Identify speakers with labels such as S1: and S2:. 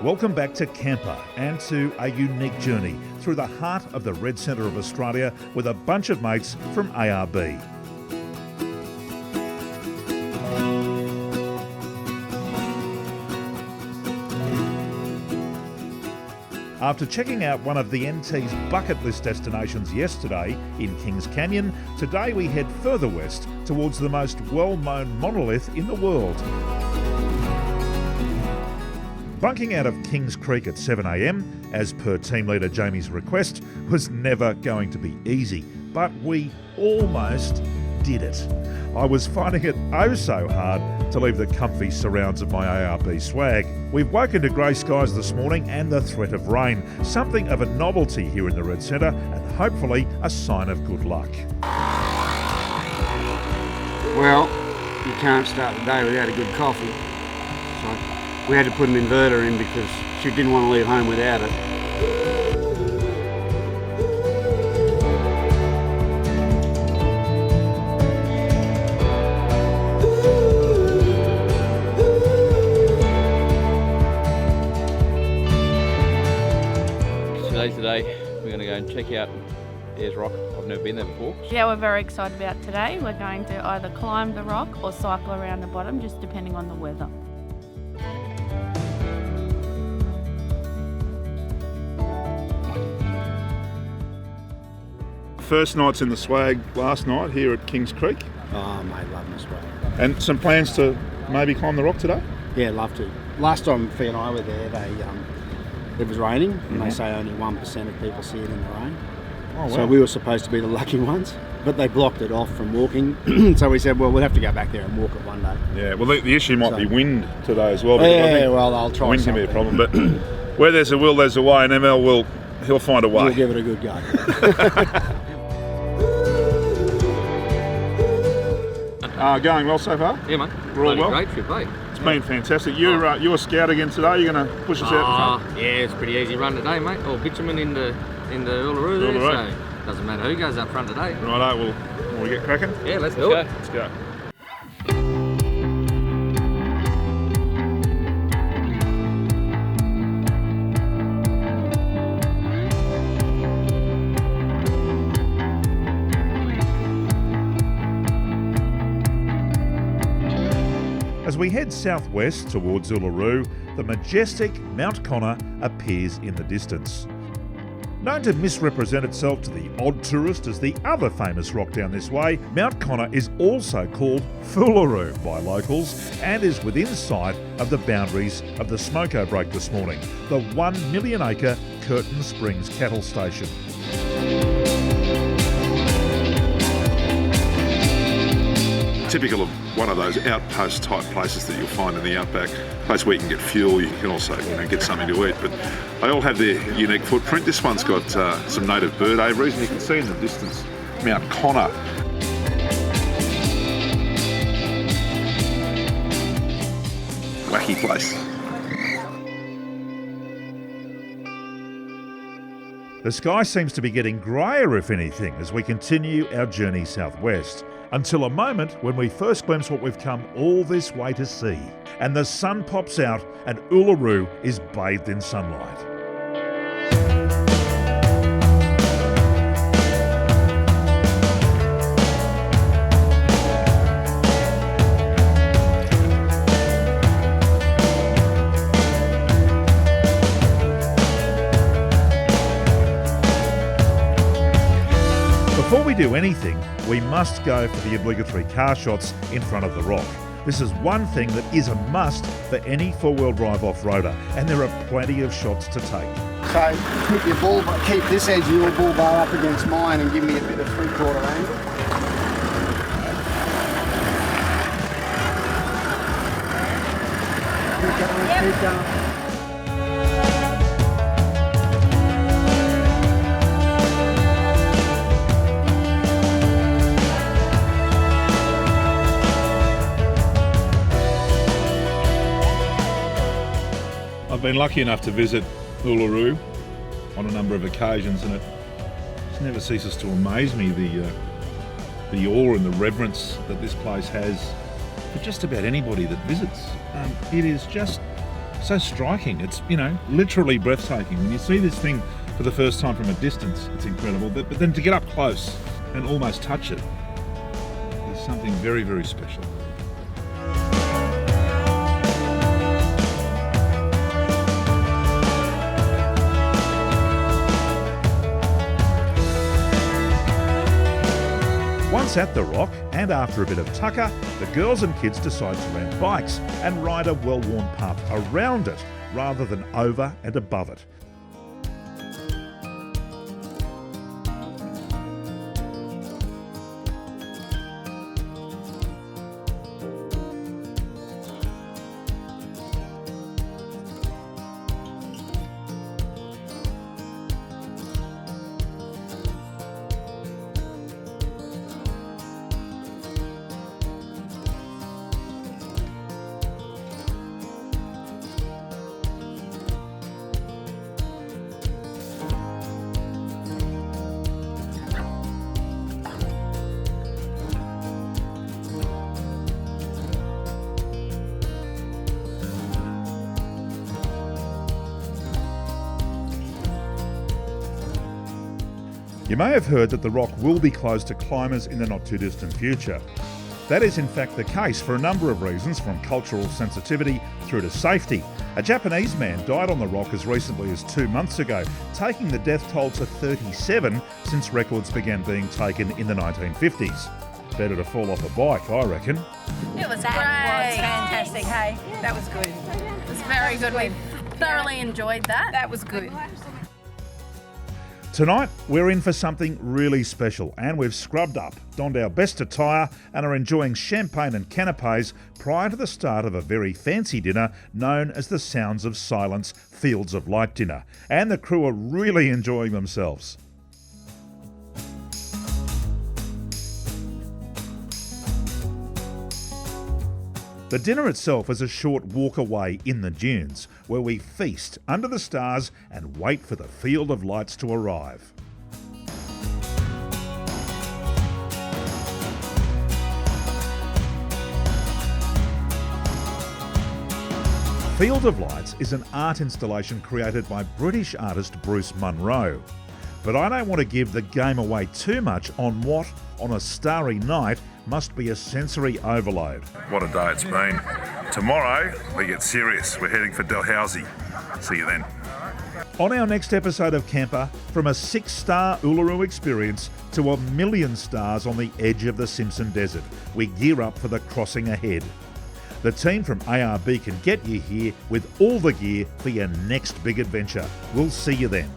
S1: Welcome back to CAMPR and to a unique journey through the heart of the Red Centre of Australia with a bunch of mates from ARB. After checking out one of the NT's bucket list destinations yesterday in Kings Canyon, today we head further west towards the most well-known monolith in the world. Bunking out of Kings Creek at 7 a.m, as per team leader Jamie's request, was never going to be easy, but we almost did it. I was finding it oh so hard to leave the comfy surrounds of my ARB swag. We've woken to grey skies this morning and the threat of rain, something of a novelty here in the Red Centre and hopefully a sign of good luck.
S2: Well, you can't start the day without a good coffee. So we had to put an inverter in because she didn't want to leave home without it.
S3: Today we're going to go and check out Ayers Rock. I've never been there before.
S4: Yeah, we're very excited about today. We're going to either climb the rock or cycle around the bottom, just depending on the weather.
S1: First night's in the swag last night here at Kings Creek.
S2: Oh mate, love my swag.
S1: And some plans to maybe climb the rock today?
S2: Yeah, love to. Last time Fee and I were there, it was raining, and they say only 1% of people see it in the rain.
S1: Oh, wow.
S2: So we were supposed to be the lucky ones, but they blocked it off from walking. So we said, well, we'll have to go back there and walk it one day.
S1: Yeah, well, the issue might be wind today as well.
S2: Yeah, well, I'll try.
S1: Wind can be a problem, but where there's a will, there's a way, and he'll find a way.
S2: We'll give it a good go.
S1: Going well so far?
S3: Yeah, mate.
S1: We're all well?
S3: Great trip, mate.
S1: It's been fantastic. You're a scout again today. You're going to push us out the front?
S3: Yeah, it's a pretty easy run today, mate. All bitumen in the Uluru there,
S1: Uluru.
S3: so doesn't matter who goes up front today.
S1: Righto, we'll get cracking?
S3: Yeah, let's do it.
S1: Let's go. As we head southwest towards Uluru, the majestic Mount Connor appears in the distance. Known to misrepresent itself to the odd tourist as the other famous rock down this way, Mount Connor is also called Uluru by locals and is within sight of the boundaries of the Smoko Break this morning, the 1 million acre Curtin Springs cattle station.
S5: Typical of one of those outpost type places that you'll find in the outback, place where you can get fuel, you can also get something to eat, but they all have their unique footprint. This one's got some native bird aviaries, and you can see in the distance Mount Connor. Wacky place.
S1: The sky seems to be getting greyer, if anything, as we continue our journey southwest. Until a moment when we first glimpse what we've come all this way to see. And the sun pops out and Uluru is bathed in sunlight. Before we do anything, we must go for the obligatory car shots in front of the rock. This is one thing that is a must for any four-wheel drive off-roader, and there are plenty of shots to take.
S2: So keep this edge of your bull bar up against mine and give me a bit of 3/4 angle. Keep going.
S1: I've been lucky enough to visit Uluru on a number of occasions, and it just never ceases to amaze me the awe and the reverence that this place has for just about anybody that visits. It is just so striking. It's, literally breathtaking. When you see this thing for the first time from a distance, it's incredible. But then to get up close and almost touch it is something very, very special. Once at the rock, and after a bit of tucker, the girls and kids decide to rent bikes and ride a well-worn path around it rather than over and above it. You may have heard that the rock will be closed to climbers in the not too distant future. That is in fact the case for a number of reasons, from cultural sensitivity through to safety. A Japanese man died on the rock as recently as 2 months ago, taking the death toll to 37 since records began being taken in the 1950s. Better to fall off a bike, I reckon.
S6: It was great. That was fantastic, hey? That was good. It was very good. We thoroughly enjoyed that. That was good.
S1: Tonight, we're in for something really special, and we've scrubbed up, donned our best attire, and are enjoying champagne and canapes prior to the start of a very fancy dinner known as the Sounds of Silence Fields of Light dinner. And the crew are really enjoying themselves. The dinner itself is a short walk away in the dunes, where we feast under the stars and wait for the field of lights to arrive. Field of Lights is an art installation created by British artist Bruce Munro. But I don't want to give the game away too much on what, on a starry night, must be a sensory overload.
S5: What a day it's been. Tomorrow we get serious. We're heading for Dalhousie. See you then.
S1: On our next episode of CAMPR, from a 6-star Uluru experience to 1,000,000 stars on the edge of the Simpson Desert, we gear up for the crossing ahead. The team from ARB can get you here with all the gear for your next big adventure. We'll see you then.